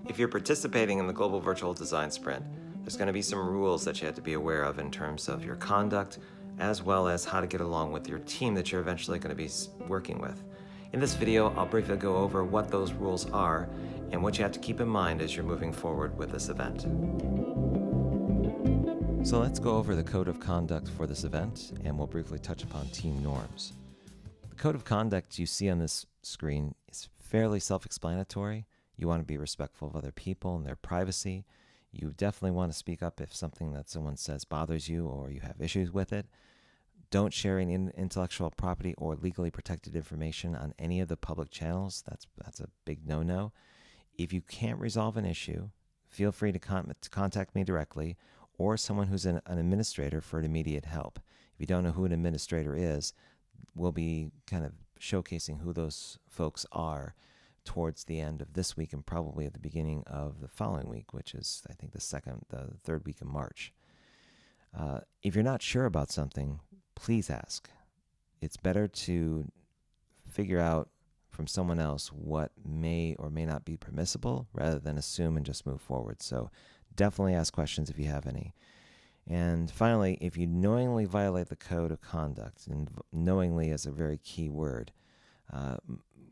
If you're participating in the Global Virtual Design Sprint, there's going to be some rules that you have to be aware of in terms of your conduct, as well as how to get along with your team that you're eventually going to be working with. In this video, I'll briefly go over what those rules are and what you have to keep in mind as you're moving forward with this event. So let's go over the code of conduct for this event, and we'll briefly touch upon team norms. The code of conduct you see on this screen is fairly self-explanatory. You want to be respectful of other people and their privacy. You definitely want to speak up if something that someone says bothers you or you have issues with it. Don't share any intellectual property or legally protected information on any of the public channels. That's a big no-no. If you can't resolve an issue, feel free to contact me directly or someone who's an administrator for immediate help. If you don't know who an administrator is, we'll be kind of showcasing who those folks are towards the end of this week and probably at the beginning of the following week, which is, I think, the third week in March. If you're not sure about something, please ask. It's better to figure out from someone else what may or may not be permissible rather than assume and just move forward. So definitely ask questions if you have any. And finally, if you knowingly violate the code of conduct, and knowingly is a very key word,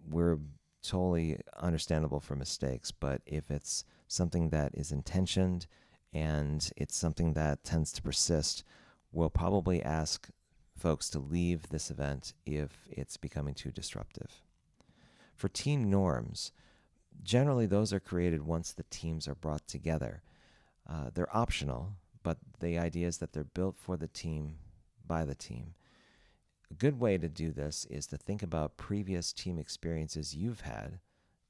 we're totally understandable for mistakes, but if it's something that is intentioned and it's something that tends to persist, we'll probably ask folks to leave this event if it's becoming too disruptive. For team norms, generally those are created once the teams are brought together. They're optional, but the idea is that they're built for the team, by the team. A good way to do this is to think about previous team experiences you've had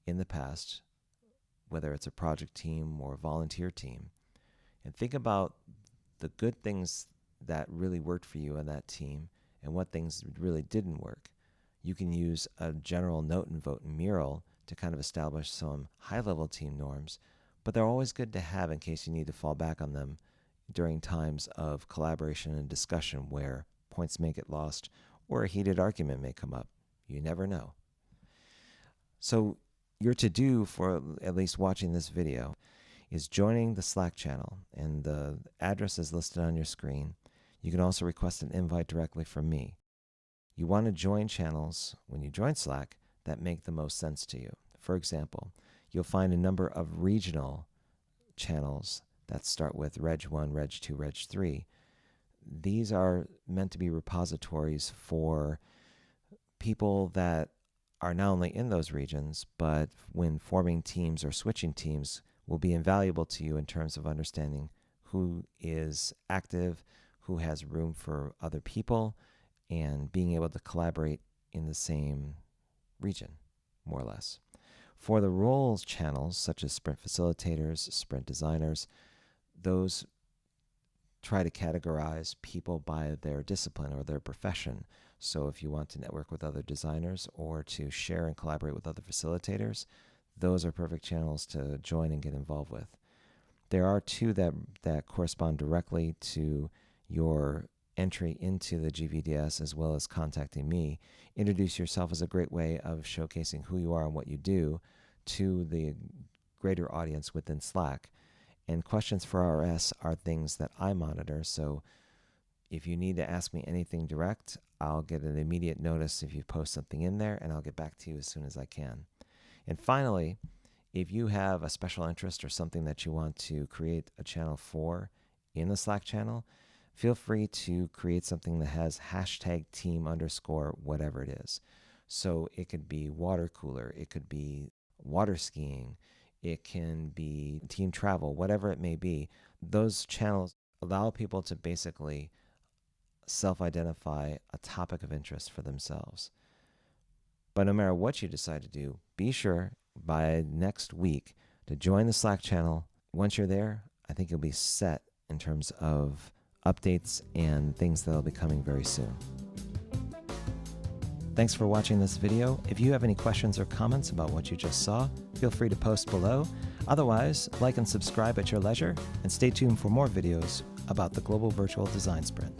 in the past, whether it's a project team or a volunteer team, and think about the good things that really worked for you on that team and what things really didn't work. You can use a general note and vote mural to kind of establish some high-level team norms, but they're always good to have in case you need to fall back on them during times of collaboration and discussion where points may get lost or a heated argument may come up. You never know. So your to-do for at least watching this video is joining the Slack channel, and the address is listed on your screen. You can also request an invite directly from me. You want to join channels when you join Slack that make the most sense to you. For example, you'll find a number of regional channels that start with Reg 1, Reg 2, Reg 3. These are meant to be repositories for people that are not only in those regions, but when forming teams or switching teams will be invaluable to you in terms of understanding who is active, who has room for other people, and being able to collaborate in the same region, more or less. For the roles channels, such as sprint facilitators, sprint designers, those try to categorize people by their discipline or their profession. So if you want to network with other designers or to share and collaborate with other facilitators, those are perfect channels to join and get involved with. There are two that correspond directly to your entry into the GVDS as well as contacting me. Introduce yourself is a great way of showcasing who you are and what you do to the greater audience within Slack. And questions for RS are things that I monitor, so if you need to ask me anything direct, I'll get an immediate notice if you post something in there, and I'll get back to you as soon as I can. And finally, if you have a special interest or something that you want to create a channel for in the Slack channel, feel free to create something that has hashtag team _ whatever it is. So it could be water cooler, it could be water skiing, it can be team travel, whatever it may be. Those channels allow people to basically self-identify a topic of interest for themselves. But no matter what you decide to do, be sure by next week to join the Slack channel. Once you're there, I think you'll be set in terms of updates and things that'll be coming very soon. Thanks for watching this video. If you have any questions or comments about what you just saw, feel free to post below. Otherwise, like and subscribe at your leisure, and stay tuned for more videos about the Global Virtual Design Sprint.